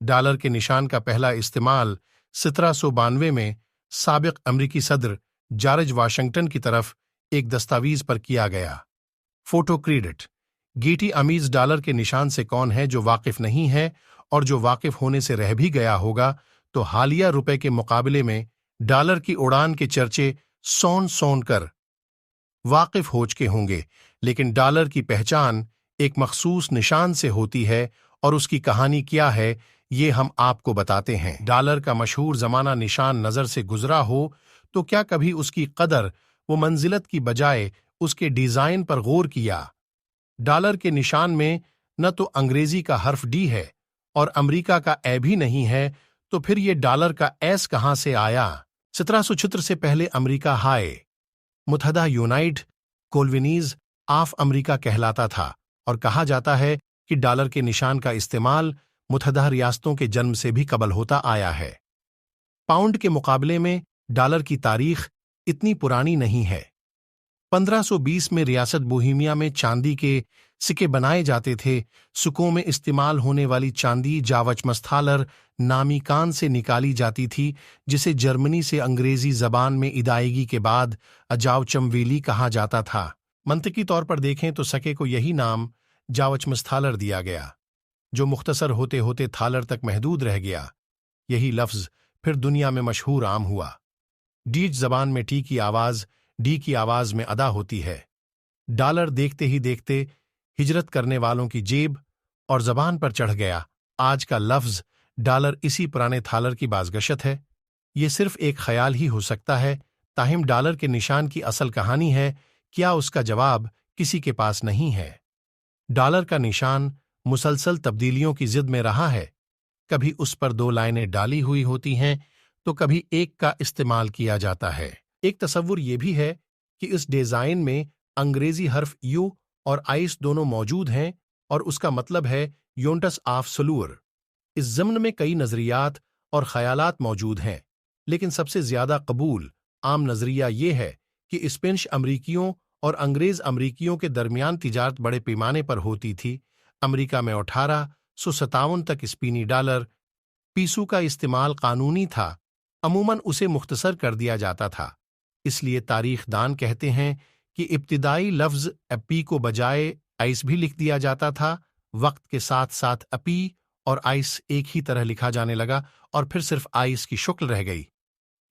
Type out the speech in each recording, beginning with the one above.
Dollar के निशान का पहला इस्तेमाल 1792 में साबिक अमरीकी सदर जॉर्ज वाशिंगटन की तरफ एक दस्तावेज पर किया गया। Photo credit. Getty Amy's dollar के निशान से कौन है जो वाकिफ नहीं है, और जो वाकिफ होने से रह भी गया होगा तो हालिया रुपए के मुकाबले में डॉलर की उड़ान के चर्चे सोन कर वाकिफ हो चुके होंगे। लेकिन डॉलर की पहचान एक मखसूस निशान से होती है, और उसकी कहानी क्या है ये हम आपको बताते हैं। डॉलर का मशहूर जमाना निशान नजर से गुजरा हो तो क्या कभी उसकी कदर व मंजिलत की बजाय उसके डिजाइन पर गौर किया? डॉलर के निशान में न तो अंग्रेजी का हर्फ डी है और अमेरिका का ए भी नहीं है, तो फिर ये डॉलर का एस कहां से आया? 1776 से पहले अमेरिका हाय मुत्तहदा यूनाइटेड कॉलोनीज ऑफ अमेरिका कहलाता था, और कहा जाता है कि डॉलर के निशान का इस्तेमाल मुत्तहदा रियासतों के जन्म से भी कबल होता आया है। पाउंड के मुकाबले में डॉलर की तारीख इतनी पुरानी नहीं है। 1520 में रियासत बोहीमिया में चांदी के सिक्के बनाए जाते थे। सुकों में इस्तेमाल होने वाली चांदी जावचमस्थालर नामी कान से निकाली जाती थी, जिसे जर्मनी से अंग्रेजी जबान में इदायगी के बाद अजावचमवेली कहा जाता था। मंतकी तौर पर देखें तो सके को यही नाम जावचमस्थालर दिया गया, जो मुख्तसर होते होते थालर तक महदूद रह गया। यही लफ्ज फिर दुनिया में मशहूर आम हुआ। डीच जबान में टी की आवाज डी की आवाज में अदा होती है। डॉलर देखते ही देखते हिजरत करने वालों की जेब और जबान पर चढ़ गया। आज का लफ्ज डॉलर इसी पुराने थालर की बाज़गशत है। ये सिर्फ एक ख्याल ही हो सकता है, ताहिम डॉलर के निशान की असल कहानी है क्या, उसका जवाब किसी के पास नहीं है। डॉलर का निशान मुसलसल तब्दीलियों की जिद में रहा है। कभी उस पर 2 लाइनें डाली हुई होती हैं तो कभी एक का इस्तेमाल किया जाता है। एक तसव्वुर यह भी है कि इस डिजाइन में अंग्रेजी हर्फ यू और आइस दोनों मौजूद हैं, और उसका मतलब है योंटस ऑफ सलूर। इस ज़म्न में कई नजरियात और ख्यालात मौजूद हैं, लेकिन सबसे ज्यादा कबूल आम नजरिया ये है कि स्पेनिश अमरीकियों और अंग्रेज अमरीकियों के दरमियान तिजारत बड़े पैमाने पर होती थी। अमरीका में 1857 तक स्पेनी डॉलर पीसू का इस्तेमाल कानूनी था। अमूमन उसे मुख्तसर कर दिया जाता था। इसलिए तारीख दान कहते हैं कि इब्तिदाई लफ्ज अपी को बजाय आइस भी लिख दिया जाता था। वक्त के साथ साथ अपी और आइस एक ही तरह लिखा जाने लगा, और फिर सिर्फ आइस की शक्ल रह गई।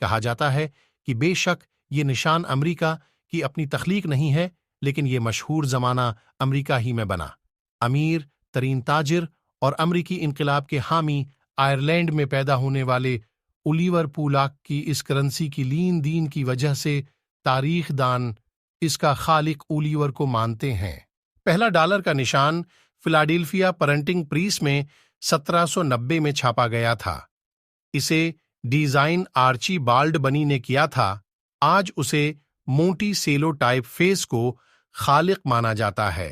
कहा जाता है कि बेशक ये निशान अमरीका की अपनी तख्लीक नहीं है, लेकिन ये मशहूर जमाना अमरीका ही में बना। अमीर तरीन ताजिर और अमरीकी इनकलाब के हामी आयरलैंड में पैदा होने वाले ओलिवर पूलाक की इस करेंसी की लीन दीन की वजह से तारीख दान इसका खालिक ओलिवर को मानते हैं। पहला डॉलर का निशान फिलाडेल्फिया प्रिंटिंग प्रेस में 1790 में छापा गया था। इसे डिजाइन आर्ची बाल्ड बनी ने किया था। आज उसे मोंटी सेलो टाइप फेस को खालिक माना जाता है।